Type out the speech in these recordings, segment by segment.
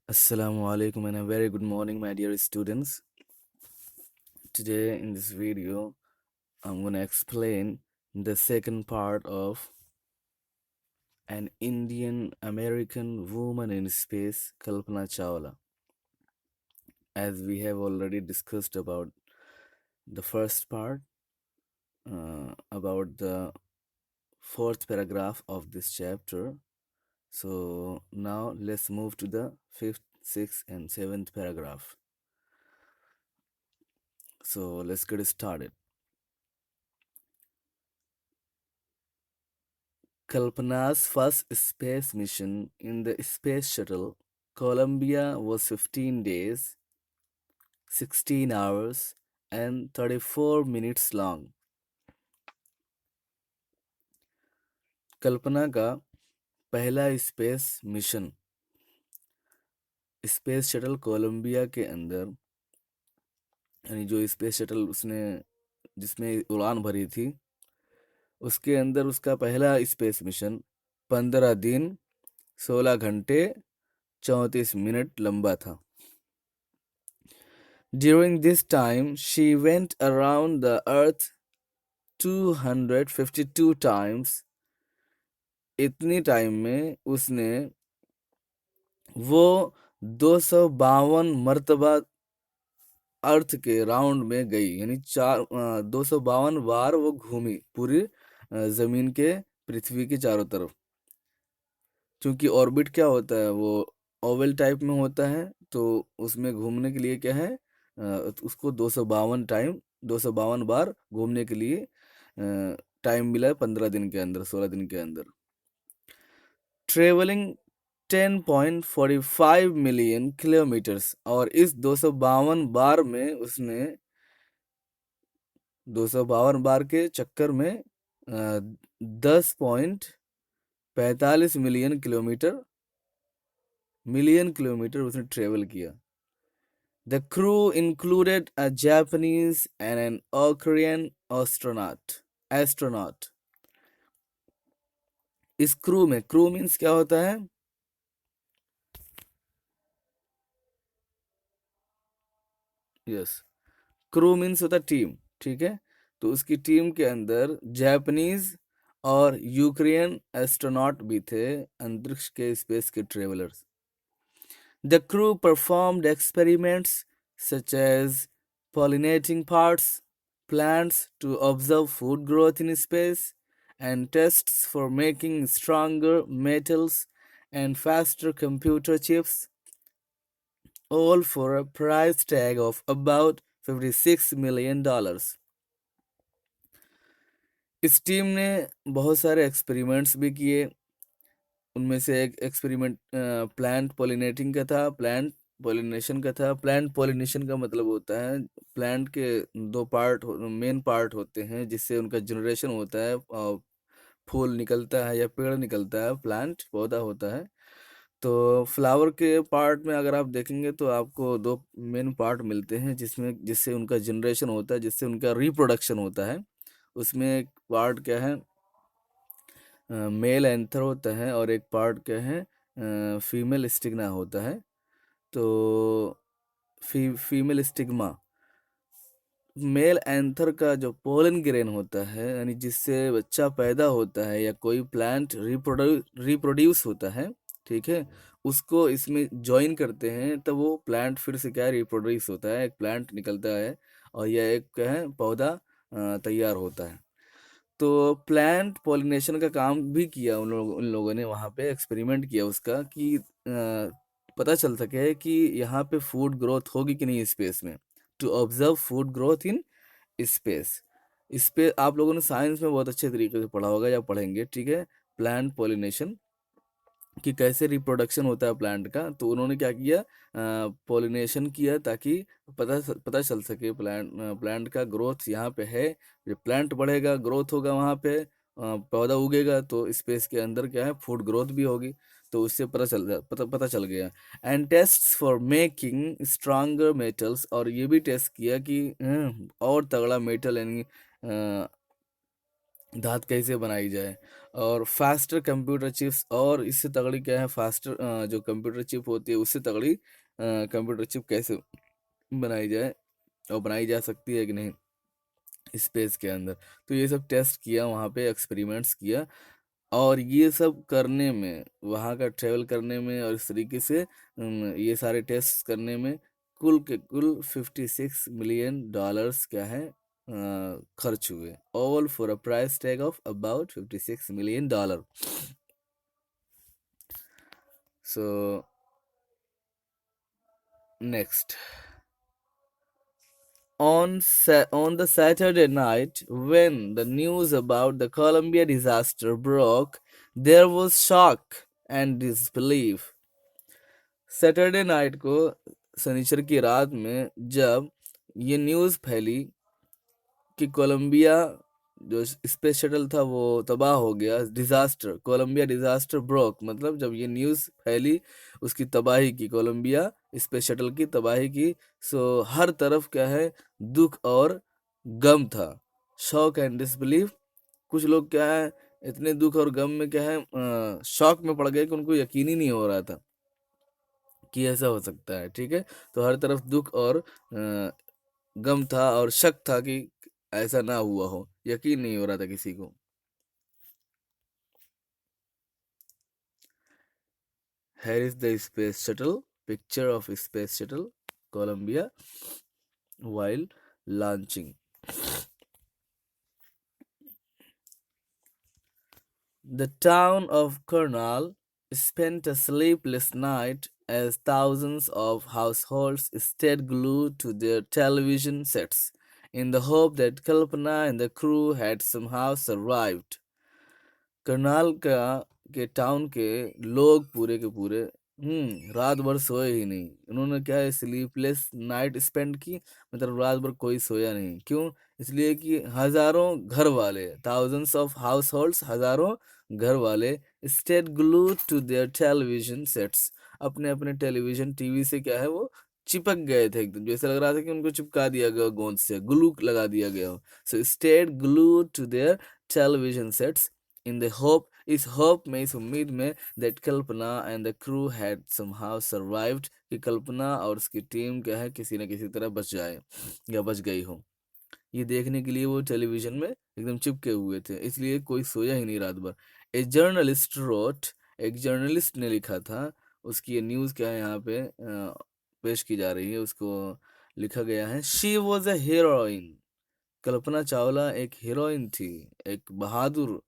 Assalamu alaikum and a very good morning, my dear students. Today, in this video, I'm going to explain the second part of an Indian American woman in space, Kalpana Chawla. As we have already discussed about the first part, about the fourth paragraph of this chapter. So, now let's move to the fifth, sixth, and seventh paragraph. So, let's get started. Kalpana's first space mission in the space shuttle Columbia was 15 days, 16 hours, and 34 minutes long. Kalpana का पहला space mission space shuttle Columbia के अंदर, यानी जो space shuttle उसने जिसमें उड़ान भरी थी, उसके अंदर उसका पहला स्पेस मिशन 15 दिन 16 घंटे 34 मिनट लंबा था. During this time, she went around the earth 252 times. इतनी टाइम में उसने वो 252 मर्तबा अर्थ के राउंड में गई, यानी 252 बार वो घूमी पूरी जमीन के पृथ्वी के चारों तरफ. क्योंकि ऑर्बिट क्या होता है, वो ओवल टाइप में होता है, तो उसमें घूमने के लिए क्या है, उसको 252 बार घूमने के लिए टाइम मिला है 15 दिन के अंदर, 16 दिन के अंदर. ट्रेवलिंग 10.45 मिलियन किलोमीटर्स, और इस 252 बार में उसने 252 बार के चक्कर में 10.45 मिलियन किलोमीटर उसने ट्रेवल किया. The crew included a Japanese and an Korean astronaut. इस क्रू में, क्रू मीन्स क्या होता है, यस, क्रू मीन्स होता है टीम, ठीक है. तो उसकी टीम के अंदर जापानीज और यूक्रेन एस्ट्रोनॉट भी थे, अंतरिक्ष के स्पेस के travellers. The crew performed experiments such as pollinating plants to observe food growth in space, and tests for making stronger metals and faster computer chips, all for a price tag of about $56 million. इस team ने बहुत सारे experiments भी किए. उनमें से एक experiment plant pollinating का था, प्लांट पॉलिनेशन का था. प्लांट पॉलिनेशन का मतलब होता है, प्लांट के दो पार्ट, मेन पार्ट होते हैं जिससे उनका जनरेशन होता है, फूल निकलता है या पेड़ निकलता है, प्लांट पौधा होता है. तो फ्लावर के पार्ट में अगर आप देखेंगे तो आपको दो मेन पार्ट मिलते हैं जिससे उनका जनरेशन होता है, जिससे उनका रिप्रोडक्शन होता है. उसमें एक पार्ट क्या है, मेल एंथर होता है, और एक पार्ट क्या है, फीमेल स्टिग्मा होता है. तो फीमेल स्टिग्मा, मेल एंथर का जो पोलन ग्रेन होता है, यानी जिससे बच्चा पैदा होता है या कोई प्लांट रिप्रोड्यूस होता है, ठीक है, उसको इसमें ज्वाइन करते हैं, तब वो प्लांट फिर से क्या रिप्रोड्यूस होता है, एक प्लांट निकलता है, और यह एक क्या है, पौधा तैयार होता है. तो प्लांट पॉलिनेशन का काम भी किया उन लोगों ने, वहाँ पे एक्सपेरिमेंट किया उसका, कि पता चल सके कि यहाँ पे फूड ग्रोथ होगी कि नहीं स्पेस में, to observe food growth in space. इस पे आप लोगों ने साइंस में बहुत अच्छे तरीके से पढ़ा होगा या पढ़ेंगे, ठीक है, प्लांट पॉलिनेशन कि कैसे रिप्रोडक्शन होता है प्लांट का. तो उन्होंने क्या किया, पॉलिनेशन किया ताकि पता चल सके प्लांट का ग्रोथ यहाँ पे है. जब प्लांट बढ़ेगा, ग्रोथ होगा, वहाँ पे पौधा उगेगा, तो स्पेस के अंदर क्या है, फूड ग्रोथ भी होगी. तो उससे पता चल गया. And tests for making stronger metals, और ये भी टेस्ट किया कि और तगड़ा मेटल, यानी धात कैसे बनाई जाए, और फास्टर कंप्यूटर चिप्स, और इससे तगड़ी क्या है, फास्टर जो कंप्यूटर चिप होती है उससे तगड़ी कंप्यूटर चिप कैसे बनाई जाए और बनाई जा सकती है कि नहीं स्पेस के अंदर। तो ये सब टेस्ट किया वहाँ पे, एक्सपेरिमेंट्स किया, और ये सब करने में, वहाँ का ट्रेवल करने में और इस तरीके से ये सारे टेस्ट करने में कुल के कुल $56 मिलियन क्या है खर्च हुए, all for a price tag of about $56 million. So next, on the Saturday night, when the news about the Columbia disaster broke, there was shock and disbelief. Saturday night को, शनिचर की रात में, जब ये न्यूज़ फैली कि कोलंबिया जो space shuttle था वो तबाह हो गया, डिजास्टर, कोलंबिया डिजास्टर ब्रोक, मतलब जब ये न्यूज़ फैली उसकी तबाही की, कोलंबिया स्पेस शटल की तबाही की, सो हर तरफ क्या है, दुख और गम था, शॉक एंड डिसबिलीफ। कुछ लोग क्या है, इतने दुख और गम में क्या है, शॉक में पड़ गए कि उनको यकीन ही नहीं हो रहा था कि ऐसा हो सकता है, ठीक है। तो हर तरफ दुख और गम था और शक था कि ऐसा ना हुआ हो, यकीन नहीं हो रहा था किसी को। Here is the space shuttle, picture of space shuttle Columbia while launching. The town of Kurnool spent a sleepless night as thousands of households stayed glued to their television sets in the hope that Kalpana and the crew had somehow survived. Karnal का के town के लोग पूरे के पूरे रात भर सोए ही नहीं। उन्होंने क्या है, स्लीपलेस नाइट स्पेंड की, मतलब रात भर कोई सोया नहीं। क्यों? इसलिए कि हजारों घर वाले, थाउजेंड्स ऑफ हाउस होल्ड्स, हजारों घर वाले stayed glued to their television sets, अपने अपने टेलीविजन टीवी से क्या है वो चिपक गए थे एकदम, जैसे लग रहा था कि उनको चिपका दिया गया गोंद से, ग्लू लगा दिया गया हो। So stayed glued to their television sets in the hope, इस होप में, इस उम्मीद में, that Kalpana and the crew had somehow survived, कि कल्पना और उसकी टीम क्या है किसी न किसी तरह बच जाए या बच गई हो। ये देखने के लिए वो टेलीविजन में एकदम चिपके हुए थे, इसलिए कोई सोया ही नहीं रात भर। ए जर्नलिस्ट रोट, एक जर्नलिस्ट ने लिखा था, उसकी ये न्यूज़ क्या है यहाँ पे पेश की जा रही है, उसको लिखा गया है, she was a heroine. Kalpana Chawla एक हीरोइन थी, एक बहादुर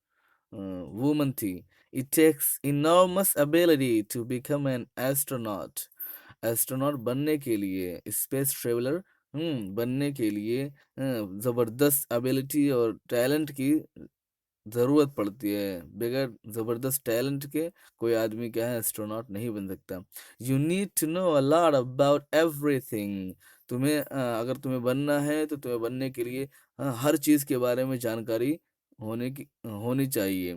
वुमन थी। It takes enormous ability to become an astronaut, astronaut बनने के लिए, स्पेस ट्रेवलर बनने के लिए जबरदस्त एबिलिटी और टैलेंट की ज़रूरत पड़ती है। बगैर ज़बरदस्त टैलेंट के कोई आदमी क्या है, एस्ट्रोनॉट नहीं बन सकता। You need to know a lot about everything, तुम्हें अगर तुम्हें बनना है तो तुम्हें बनने के लिए हर चीज़ के बारे में जानकारी होनी चाहिए।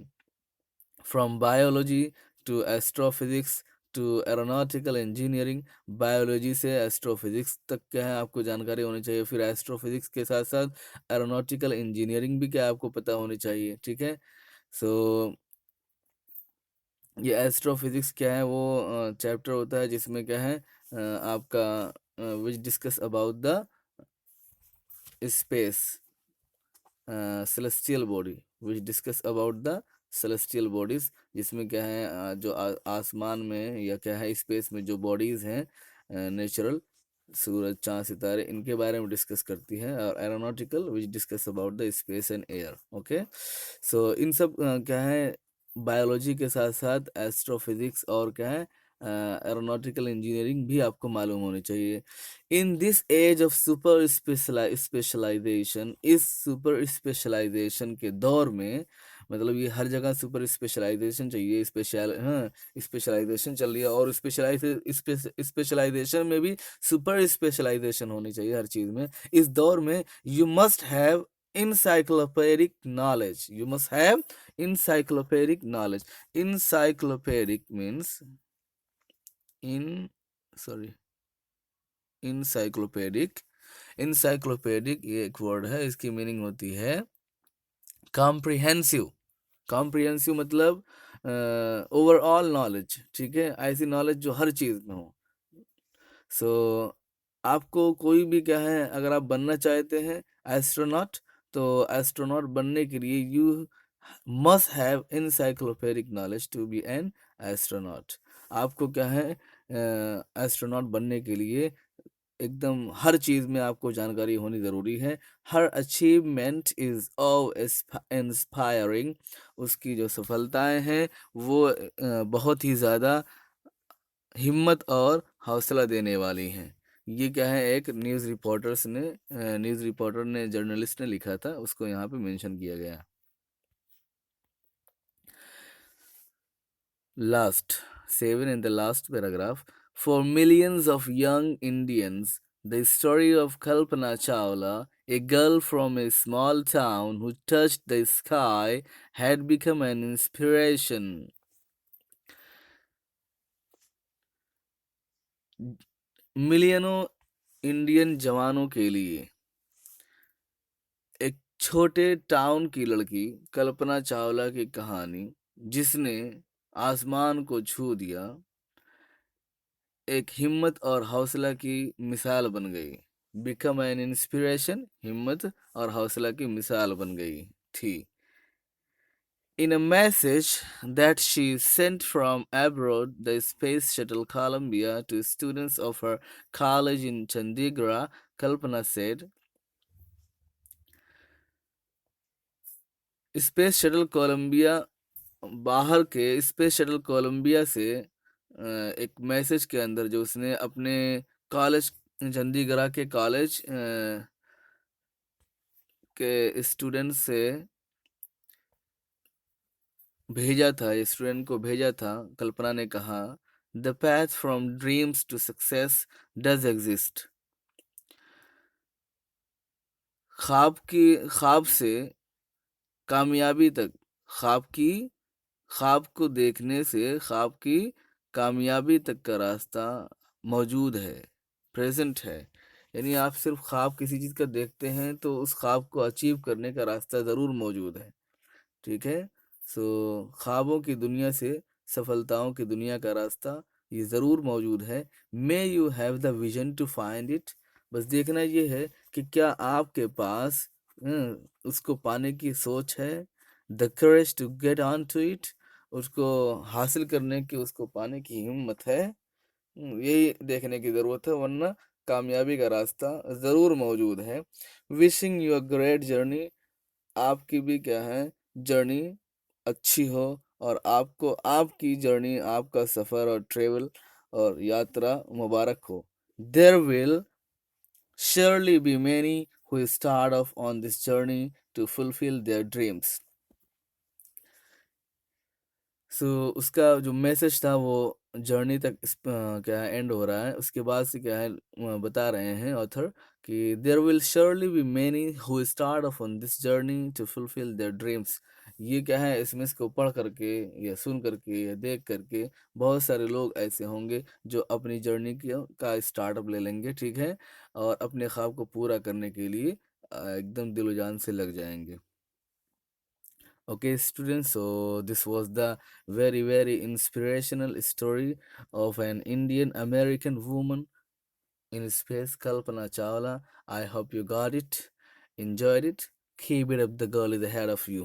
From biology to astrophysics to aeronautical engineering, biology से एस्ट्रोफिजिक्स तक क्या है आपको जानकारी होनी चाहिए। फिर एस्ट्रोफिजिक्स के साथ साथ एरोनॉटिकल इंजीनियरिंग भी क्या आपको पता होनी चाहिए, ठीक है। सो ये एस्ट्रोफिजिक्स क्या है, वो चैप्टर होता है जिसमें क्या है आपका which discuss about the space celestial body, which discuss about the celestial bodies, जिसमें क्या है जो आसमान में या क्या है स्पेस में जो बॉडीज हैं नेचुरल, सूरज चांद सितारे, इनके बारे में डिस्कस करती है। और aeronautical which discuss about the space and air. Okay, so इन सब क्या है बायोलॉजी के साथ साथ एस्ट्रोफिजिक्स और क्या है एरोनॉटिकल इंजीनियरिंग भी आपको मालूम होनी चाहिए। In this age of super specialization, इस सुपर स्पेशलाइजेशन के दौर में, मतलब ये हर जगह सुपर स्पेशलाइजेशन चाहिए, स्पेशलाइजेशन चल रही है, और स्पेशलाइजेशन में भी सुपर स्पेशलाइजेशन होनी चाहिए हर चीज़ में। इस दौर में you must have encyclopedic knowledge, you must have encyclopedic knowledge. Encyclopedic means in sorry encyclopedic, encyclopedic ये एक वर्ड है, इसकी मीनिंग होती है कॉम्प्रिहेंसिव, कॉम्प्रिहेंसिव मतलब ओवरऑल नॉलेज, ठीक है, ऐसी नॉलेज जो हर चीज़ में हो। सो आपको कोई भी क्या है, अगर आप बनना चाहते हैं एस्ट्रोनॉट, तो एस्ट्रोनॉट बनने के लिए you must have encyclopedic knowledge to be an astronaut. आपको क्या है, एस्ट्रोनॉट बनने के लिए एकदम हर चीज़ में आपको जानकारी होनी ज़रूरी है। हर अचीवमेंट इज़ इंस्पायरिंग, उसकी जो सफलताएं हैं वो बहुत ही ज़्यादा हिम्मत और हौसला देने वाली हैं। ये क्या है, एक न्यूज़ रिपोर्टर ने, जर्नलिस्ट ने लिखा था, उसको यहाँ पे मेंशन किया गया। Last, 7 in the last paragraph. For millions of young Indians, the story of Kalpana Chawla, a girl from a small town who touched the sky, had become an inspiration. मिलियनों Indian जवानों के लिए एक छोटे town की लड़की कल्पना चावला की कहानी, जिसने आसमान को छू दिया, एक हिम्मत और हौसला की मिसाल बन गई। बिकम एन इंस्पिरेशन, हिम्मत और हौसला की मिसाल बन गई थी। In a message that she sent from abroad, the Space Shuttle Columbia, to students of her college in Chandigarh, Kalpana said, space shuttle Columbia, बाहर के स्पेस शटल कोलंबिया से एक मैसेज के अंदर जो उसने अपने कॉलेज, चंडीगढ़ के कॉलेज के स्टूडेंट से भेजा था, स्टूडेंट को भेजा था, कल्पना ने कहा, the path from dreams to success does exist. ख्वाब से कामयाबी तक, ख्वाब की ख्वाब को देखने से ख्वाब की कामयाबी तक का रास्ता मौजूद है, प्रेजेंट है। यानी आप सिर्फ ख्वाब किसी चीज़ का देखते हैं तो उस ख्वाब को अचीव करने का रास्ता ज़रूर मौजूद है, ठीक है। सो ख्वाबों की दुनिया से सफलताओं की दुनिया का रास्ता ये ज़रूर मौजूद है। May you have the vision to find it, बस देखना ये है कि क्या आपके पास उसको पाने की सोच है, the courage to get on to it, उसको हासिल करने की, उसको पाने की हिम्मत है। यही देखने की ज़रूरत है, वरना कामयाबी का रास्ता ज़रूर मौजूद है। Wishing you a great journey, आपकी भी क्या है, जर्नी अच्छी हो, और आपको आपकी जर्नी, आपका सफ़र और ट्रेवल और यात्रा मुबारक हो। There will surely be many who start off on this journey to fulfill their dreams. सो उसका जो मैसेज था वो जर्नी तक क्या है एंड हो रहा है। उसके बाद से क्या है, बता रहे हैं ऑथर कि there will surely be many who start off on this journey to fulfil their dreams. ये क्या है, इसमें इसको पढ़ करके या सुन करके या देख करके बहुत सारे लोग ऐसे होंगे जो अपनी जर्नी का स्टार्टअप ले लेंगे, ठीक है, और अपने ख्वाब को पूरा करने के लिए एकदम दिलो जान से लग जाएंगे। Okay, students, so this was the very, very inspirational story of an Indian American woman in space, Kalpana Chawla. I hope you got it, enjoyed it. Keep it up, the girl is ahead of you.